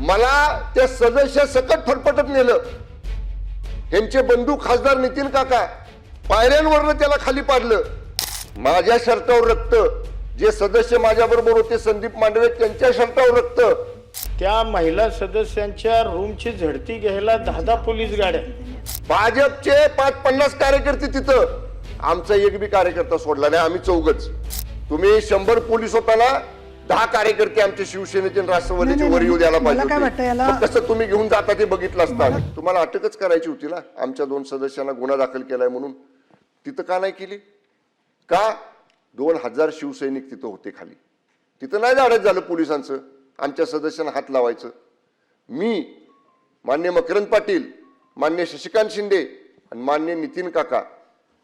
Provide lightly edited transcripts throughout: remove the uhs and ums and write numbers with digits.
मला त्या सदस्य सकट फटफटत नेलं. यांचे बंधू खासदार नितीन काका पायऱ्यांवरनं त्याला खाली पाडलं. माझ्या शर्टावर रक्त. जे सदस्य माझ्या बरोबर होते संदीप मांडवे त्यांच्या शर्टावर रक्त. त्या महिला सदस्यांच्या रूमची झडती घ्यायला 10 पोलीस गाड्या. भाजपचे 50 कार्यकर्ते तिथं. आमचा एक बी कार्यकर्ता सोडला नाही. आम्ही चौघच. तुम्ही 100 पोलीस होताना 10 कार्यकर्ते आमचे शिवसेनेचे राष्ट्रवादीचे वर येऊ द्यायला पाहिजे. कसं तुम्ही घेऊन जाता ते बघितलं असतं. तुम्हाला अटकच करायची होती ना. आमच्या 2 सदस्यांना गुन्हा दाखल केलाय म्हणून. तिथं का नाही केली? का? 2000 शिवसैनिक तिथं होते खाली. तिथं नाही धाडस झालं पोलिसांचं आमच्या सदस्यांना हात लावायचं. मी, मान्य मकरंद पाटील, मान्य शशिकांत शिंदे आणि मान्य नितीन काका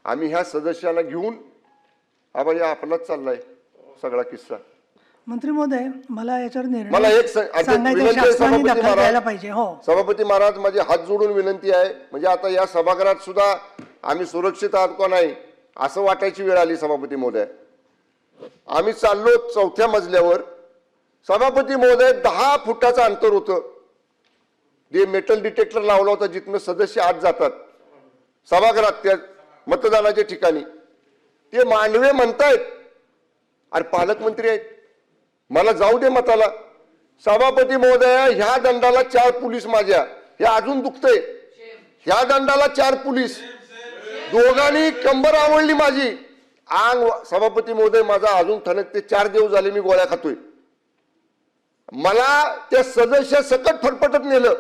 आम्ही ह्या सदस्यांना घेऊन या आपलाच चाललाय सगळा किस्सा. मंत्री महोदय, मला याच्यावर मला एक सभापती महाराज माझे हात जोडून विनंती आहे. म्हणजे आता या सभागृहात सुद्धा आम्ही सुरक्षित आहात का नाही असं वाटायची वेळ आली. सभापती महोदय, आम्ही चाललो 4थ्या मजल्यावर. सभापती महोदय 10 फुटाचं अंतर होतं. ते मेटल डिटेक्टर लावला होता जिथनं सदस्य आत जातात सभागृहात त्या मतदानाच्या ठिकाणी. ते मांडवे म्हणतायत अरे पालकमंत्री आहेत, मला जाऊ दे मताला. सभापती महोदय, ह्या दंडाला 4 पोलीस माझ्या. हे अजून दुखतंय. ह्या दंडाला 4 पोलीस. दोघांनी कंबर आवडली माझी. अंग सभापती महोदय माझा अजून ठणकते. 4 दिवस झाले मी गोळ्या खातोय. मला त्या सदस्य सकट फटफटत नेलं.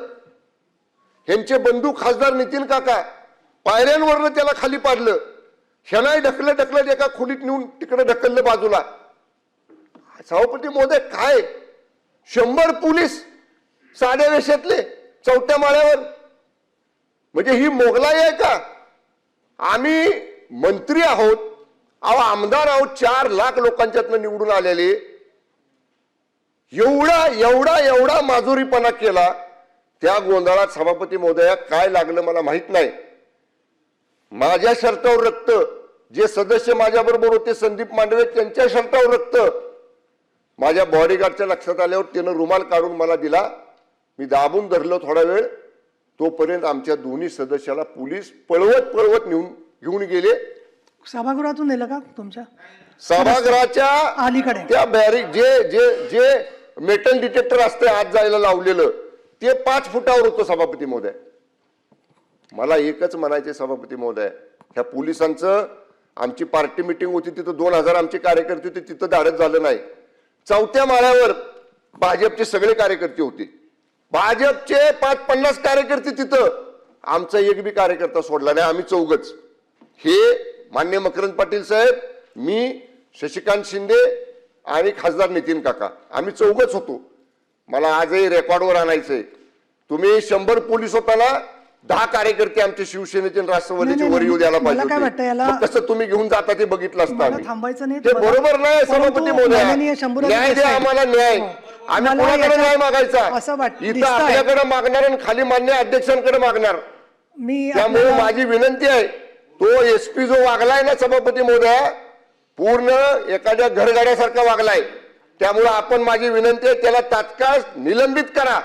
यांचे बंधू खासदार नितीन काका पायऱ्यांवरनं त्याला खाली पाडलं. ह्यानाही ढकलत एका खोलीत नेऊन तिकडे ढकललं बाजूला. सभापती महोदय, काय 100 पोलीस साध्या वेशातले 4थ्या माळ्यावर. म्हणजे ही मोगलाई आहे का? आम्ही मंत्री आहोत, आमदार आहोत, 4 लाख लोकांच्यातनं निवडून आलेले. एवढा माजुरीपणा केला. त्या गोंधळात सभापती महोदया काय लागलं मला माहित नाही. माझ्या शर्टावर रक्त. जे सदस्य माझ्या बरोबर होते संदीप मांडवे त्यांच्या शर्टावर रक्त. माझ्या बॉडीगार्डच्या लक्षात आल्यावर त्यानं रुमाल काढून मला दिला. मी दाबून धरलो थोडा वेळ. तोपर्यंत आमच्या दोन्ही सदस्याला पोलीस पळवत घेऊन गेले. सभागृहातून नेलं का तुमच्या? सभागृहाच्या अलीकडे त्या बॅरिक जे मेटल डिटेक्टर असते आत जायला लावलेलं ते 5 फुटावर होतं. सभापती महोदय, मला एकच म्हणायचे सभापती महोदय, ह्या पोलिसांचं आमची पार्टी मिटिंग होती तिथं 2000 आमचे कार्यकर्ते होते. तिथं धाडस झालं नाही. 4थ्या माळ्यावर भाजपचे सगळे कार्यकर्ते होते. भाजपचे 50 कार्यकर्ते तिथं. आमचा एक बी कार्यकर्ता सोडला नाही. आम्ही चौघच. हे मान्य मकरंद पाटील साहेब, मी, शशिकांत शिंदे आणि खासदार नितीन काका आम्ही चौघच होतो. मला आजही रेकॉर्डवर आणायचंय. तुम्ही 100 पोलीस होताना 10 कार्यकर्ते आमचे शिवसेनेचे राष्ट्रवादीचे वर येऊ द्यायला पाहिजे. कसं तुम्ही घेऊन जाता ते बघितलं असतं. ते बरोबर नाही सभापती महोदय. न्याय द्या आम्हाला, न्याय. आम्ही कोणाकडे न्याय मागायचा? इथं आपल्याकडे मागणार आणि खाली मान्य अध्यक्षांकडे मागणार. त्यामुळे माझी विनंती आहे, तो एसपी जो वागलाय ना सभापती महोदय, पूर्ण एखाद्या घरगाड्यासारखा वागलाय. त्यामुळे आपण, माझी विनंती आहे, त्याला तात्काळ निलंबित करा,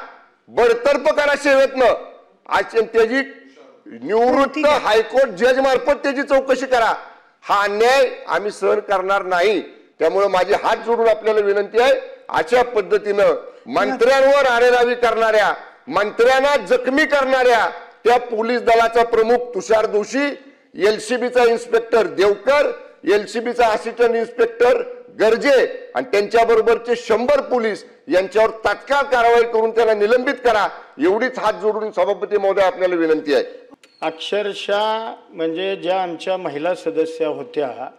बडतर्फ करा सेवेतनं. आज त्याची निवृत्त हायकोर्ट जज मार्फत त्याची चौकशी करा. हा अन्याय आम्ही सहन करणार नाही. त्यामुळे माझे हात जोडून आपल्याला विनंती आहे, अशा पद्धतीनं मंत्र्यांवर आरेरावी करणाऱ्या, मंत्र्यांना जखमी करणाऱ्या त्या पोलीस दलाचा प्रमुख तुषार दोशी, एलसीबीचा इन्स्पेक्टर देवकर, एलसीबीचा असिस्टंट इन्स्पेक्टर गर्जे आणि त्यांच्या बरोबरचे 100 पोलीस यांच्यावर तात्काळ कारवाई करून त्यांना निलंबित करा. एवढीच हात जोडून सभापती महोदय आपल्याला विनंती आहे. अक्षरशः म्हणजे ज्या आमच्या महिला सदस्य होत्या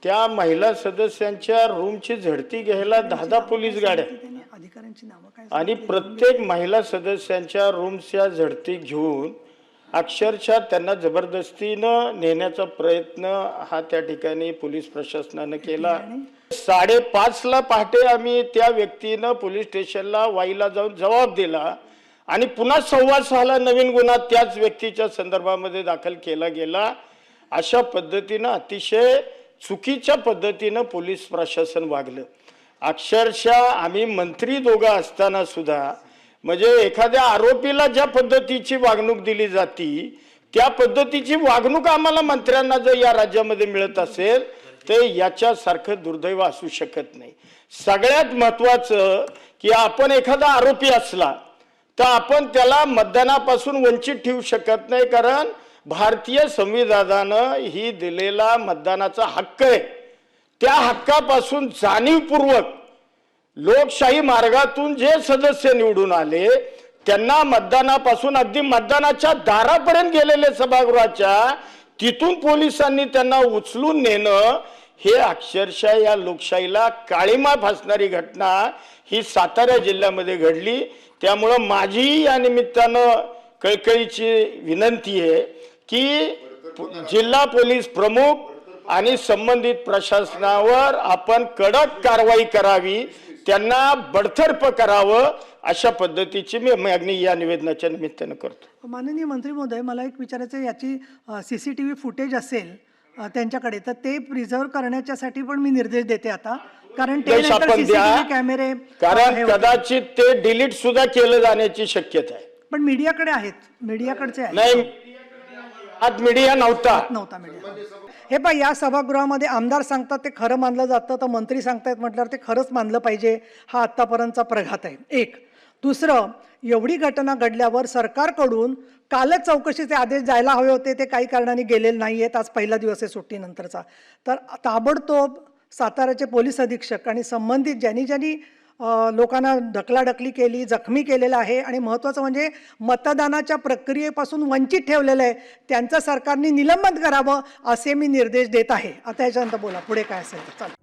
त्या महिला सदस्यांच्या रूमची झडती घ्यायला 10 पोलीस गाड्या. आणि प्रत्येक महिला सदस्यांच्या रूमच्या झडती घेऊन अक्षरशः त्यांना जबरदस्तीनं नेण्याचा प्रयत्न हा त्या ठिकाणी पोलीस प्रशासनानं केला. 5:30 पहाटे आम्ही त्या व्यक्तीनं पोलीस स्टेशनला वाईला जाऊन जबाब दिला आणि पुन्हा 6:15 नवीन गुन्हा त्याच व्यक्तीच्या संदर्भामध्ये दाखल केला गेला. अशा पद्धतीनं अतिशय चुकीच्या पद्धतीनं पोलीस प्रशासन वागलं. अक्षरशः आम्ही मंत्री दोघं असताना सुद्धा म्हणजे एखाद्या आरोपीला ज्या पद्धतीची वागणूक दिली जाती त्या पद्धतीची वागणूक आम्हाला मंत्र्यांना जर या राज्यामध्ये मिळत असेल तर याच्यासारखं दुर्दैव असू शकत नाही. सगळ्यात महत्वाचं की आपण एखादा आरोपी असला तर आपण त्याला मतदानापासून वंचित ठेवू शकत नाही, कारण भारतीय संविधानानं ही दिलेला मतदानाचा हक्क आहे. त्या हक्कापासून जाणीवपूर्वक लोकशाही मार्गातून जे सदस्य निवडून आले त्यांना मतदानापासून अगदी मतदानाच्या दारापर्यंत गेलेले सभागृहाच्या तिथून पोलिसांनी त्यांना उचलून नेणं हे अक्षरशः या लोकशाहीला काळीमा फासणारी घटना ही सातारा जिल्ह्यामध्ये घडली. त्यामुळं माझी या निमित्तानं कळकळीची विनंती आहे की जिल्हा पोलीस प्रमुख आणि संबंधित प्रशासनावर आपण कडक कारवाई करावी, त्यांना बडतर्फ करावं, अशा पद्धतीची मी मागणी या निवेदनाच्या निमित्तानं करतो. माननीय मंत्री महोदय, मला एक विचारायचं आहे, याची CCTV फुटेज असेल त्यांच्याकडे तर ते प्रिझर्व करण्याच्यासाठी पण मी निर्देश देते आता, कारण ते निर्देश नंतर आपण द्या, CCTV कॅमेरे कारण हे होते. कदाचित ते डिलीट सुद्धा केलं जाण्याची शक्यता आहे. पण मीडियाकडे आहेत, मीडियाकडचे आहेत. नाही, आज मीडिया नव्हता. मीडिया. हे पहा, या सभागृहामध्ये आमदार सांगतात ते खरं मानलं जातं, तर मंत्री सांगतायत म्हटल्यावर ते खरंच मानलं पाहिजे. हा आत्तापर्यंतचा प्रघात आहे. एक. दुसरं, एवढी घटना घडल्यावर सरकारकडून कालच चौकशीचे आदेश जायला हवे होते, ते काही कारणाने गेलेले नाही आहेत. आज पहिला दिवस आहे सुट्टीनंतरचा. तर ताबडतोब साताऱ्याचे पोलीस अधीक्षक आणि संबंधित ज्यांनी लोकांना ढकलाढकली केली, जखमी केलेलं आहे आणि महत्त्वाचं म्हणजे मतदानाच्या प्रक्रियेपासून वंचित ठेवलेलं आहे, त्यांचं सरकारने निलंबन करावं असे मी निर्देश देत आहे. आता याच्यानंतर बोला पुढे काय असेल तर. चालेल.